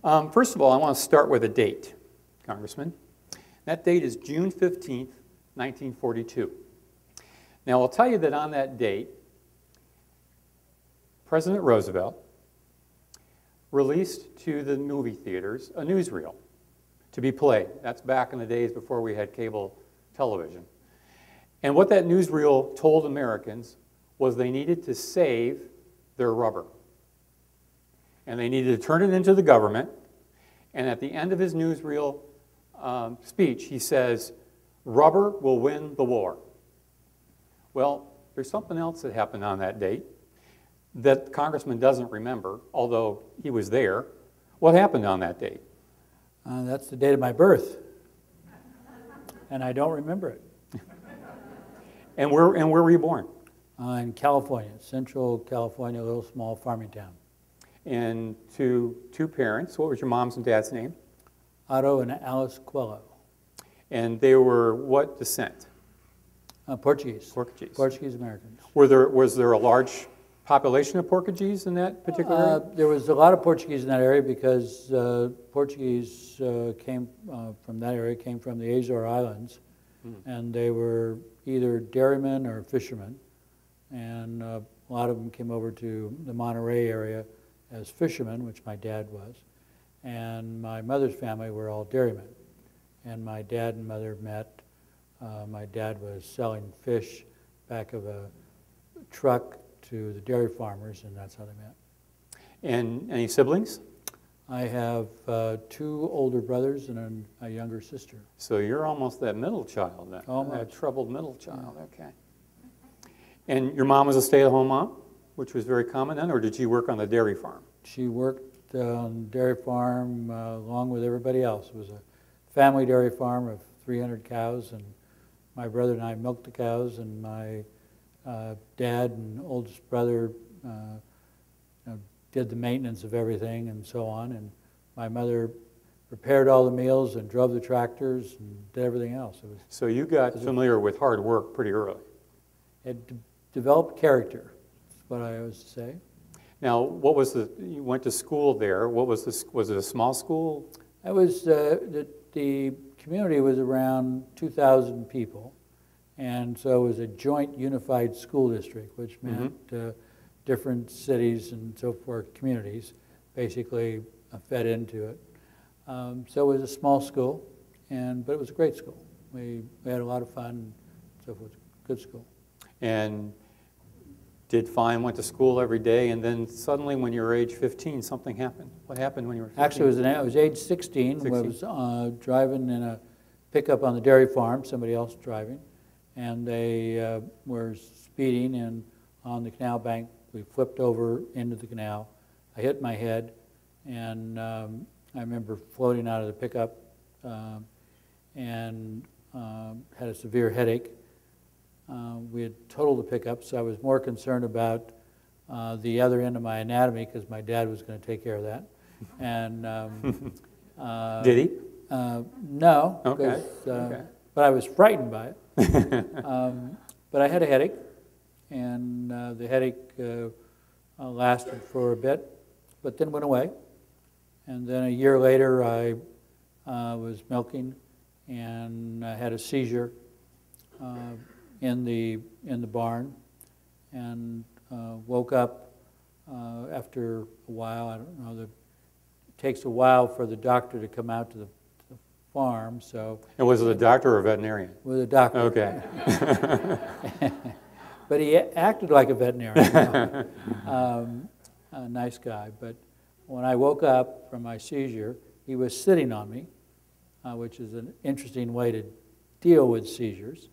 First of all, I want to start with a date, Congressman. That date is June 15th, 1942. Now, I'll tell you that on that date, President Roosevelt released to the movie theaters a newsreel to be played. That's back in the days before we had cable television. And what that newsreel told Americans was they needed to save their rubber. And they needed to turn it into the government. And at the end of his newsreel speech, he says, "Rubber will win the war." Well, there's something else that happened on that date that the Congressman doesn't remember, although he was there. What happened on that date? That's the date of my birth, and I don't remember it. And where were you born? In California, Central California, a little small farming town. And to two parents. What was your mom's and dad's name? Otto and Alice Coelho. And they were what descent? Portuguese. Portuguese. Portuguese Americans. Was there a large population of Portuguese in that particular area? There was a lot of Portuguese in that area because Portuguese came from that area, came from the Azore Islands, and they were either dairymen or fishermen, and a lot of them came over to the Monterey area as fishermen, which my dad was, and my mother's family were all dairymen, and my dad and mother met. My dad was selling fish back of a truck to the dairy farmers, and that's how they met. And any siblings? I have two older brothers and a younger sister. So you're almost that middle child then. Almost. That troubled middle child, okay. And your mom was a stay-at-home mom, which was very common then, or did she work on the dairy farm? She worked on the dairy farm along with everybody else. It was a family dairy farm of 300 cows, and my brother and I milked the cows, and my dad and oldest brother did the maintenance of everything and so on, and my mother prepared all the meals and drove the tractors and did everything else. So you got familiar with hard work pretty early. It developed character, that's what I always say. Now, you went to school there. Was it a small school? It was, the community was around 2,000 people, and so it was a joint unified school district, which meant different cities and so forth, communities, basically fed into it. So it was a small school, but it was a great school. We had a lot of fun and so forth. Good school. And did fine, went to school every day, and then suddenly when you were age 15, something happened. What happened when you were 15? Actually, I was age 16. I was driving in a pickup on the dairy farm, somebody else driving, and they were speeding, and on the canal bank, we flipped over into the canal. I hit my head, and I remember floating out of the pickup and had a severe headache. We had totaled the pickup, so I was more concerned about the other end of my anatomy because my dad was going to take care of that. And did he? No. Okay. But I was frightened by it. But I had a headache, and the headache lasted for a bit, but then went away. And then a year later, I was milking, and I had a seizure in the barn, and woke up after a while. I don't know. It takes a while for the doctor to come out to the farm. So. And was it a doctor or a veterinarian? With a doctor. Okay. But he acted like a veterinarian. A nice guy. But when I woke up from my seizure, he was sitting on me, which is an interesting way to deal with seizures.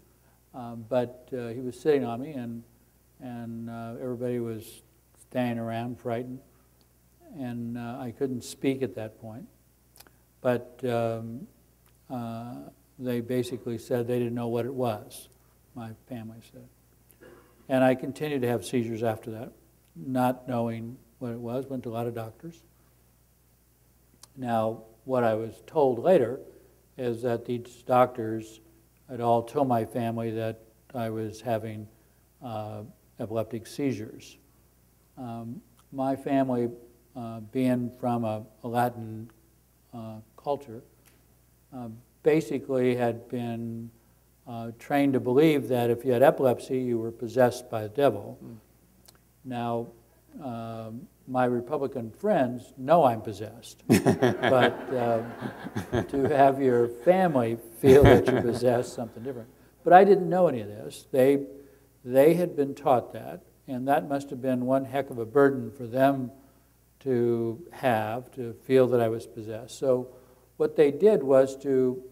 But he was sitting on me, and everybody was standing around frightened. And I couldn't speak at that point. But they basically said they didn't know what it was, my family said. And I continued to have seizures after that, not knowing what it was, went to a lot of doctors. Now, what I was told later is that these doctors had all told my family that I was having epileptic seizures. My family, being from a Latin culture, basically had been trained to believe that if you had epilepsy, you were possessed by the devil. Now, my Republican friends know I'm possessed, but to have your family feel that you're possessed, something different. But I didn't know any of this. They had been taught that, and that must have been one heck of a burden for them to feel that I was possessed. So what they did was to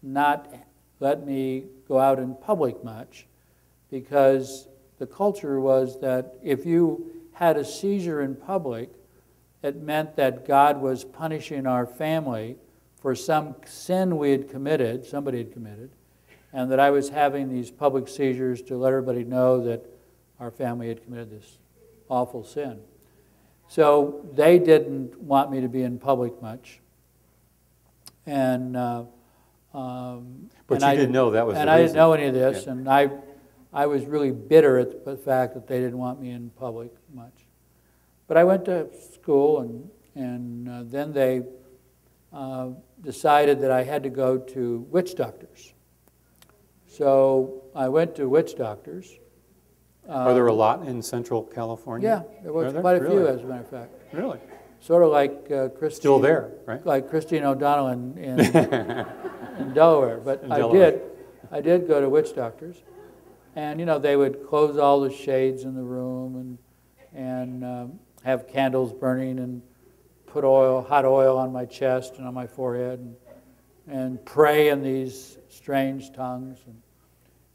not let me go out in public much, because the culture was that if you had a seizure in public, it meant that God was punishing our family for some sin we had committed, somebody had committed, and that I was having these public seizures to let everybody know that our family had committed this awful sin. So they didn't want me to be in public much. And but and you didn't know that was the reason. And I didn't know any of this, Yeah. and I was really bitter at the fact that they didn't want me in public much. But I went to school, and then they decided that I had to go to witch doctors. So I went to witch doctors. Are there a lot in Central California? Yeah, there was Are quite a few, Really? as a matter of fact. Really? Sort of like Christine. Still there, right? Like Christine O'Donnell in Delaware. But In Delaware. I did go to witch doctors, and they would close all the shades in the room and have candles burning and put hot oil on my chest and on my forehead and pray in these strange tongues,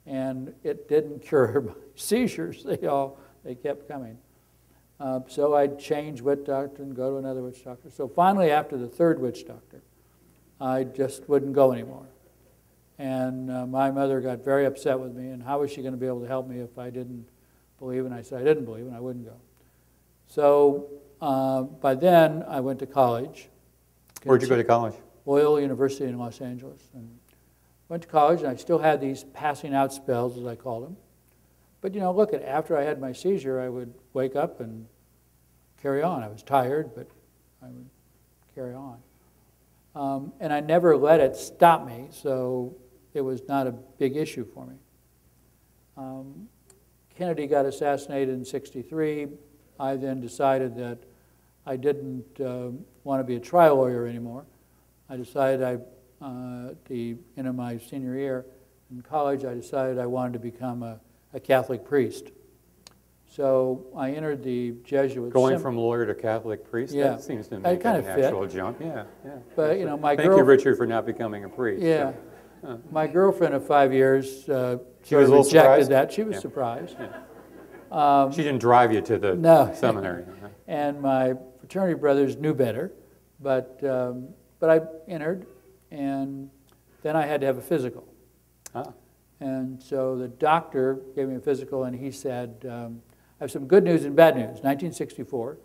and it didn't cure my seizures. They kept coming. So I'd change witch doctor and go to another witch doctor. So finally, after the third witch doctor, I just wouldn't go anymore. And my mother got very upset with me, and how was she going to be able to help me if I didn't believe? And I said I didn't believe, and I wouldn't go. So by then, I went to college. Where'd you go to college? Coelho University in Los Angeles. And went to college, and I still had these passing out spells, as I called them. But look, after I had my seizure, I would wake up and carry on. I was tired, but I would carry on. And I never let it stop me, so it was not a big issue for me. Kennedy got assassinated in '63. I then decided that I didn't want to be a trial lawyer anymore. I decided in my senior year in college, I decided I wanted to become a Catholic priest. So I entered the Jesuit Going from lawyer to Catholic priest? Yeah. That seems to make kind a of fit. natural jump. Yeah, yeah. But, my Thank you, Richard, for not becoming a priest. Yeah. So, My girlfriend of 5 years She was a sort of little rejected surprised? that. She was Yeah. surprised. Yeah. She didn't drive you to the No. seminary. And my fraternity brothers knew better, but I entered, and then I had to have a physical. Ah. And so the doctor gave me a physical, and he said, I have some good news and bad news. 1964.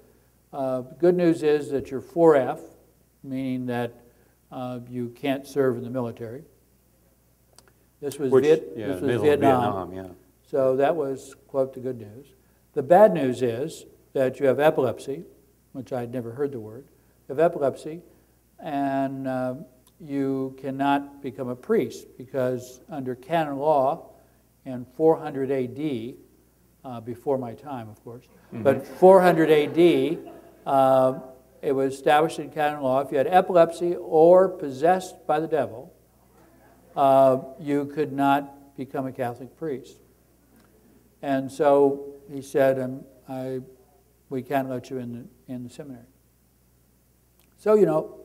Good news is that you're 4F, meaning that you can't serve in the military. This was, Vietnam. Yeah. So that was, quote, the good news. The bad news is that you have epilepsy, which I'd never heard the word. You have epilepsy, and you cannot become a priest because under canon law in 400 AD, before my time, of course, but 400 AD, it was established in canon law, if you had epilepsy or possessed by the devil, you could not become a Catholic priest. And so he said, we can't let you in the seminary. So,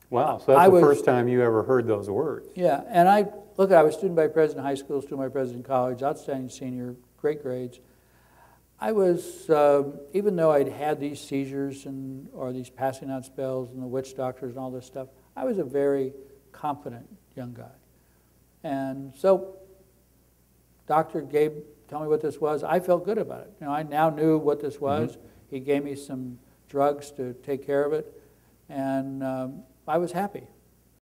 Wow, so that's the first time you ever heard those words. Yeah, and I was student vice president in high school, student vice president in college, outstanding senior, great grades. I was, even though I'd had these seizures or these passing out spells and the witch doctors and all this stuff, I was a very confident young guy. And so, doctor told me what this was. I felt good about it. I now knew what this was. He gave me some drugs to take care of it, and I was happy.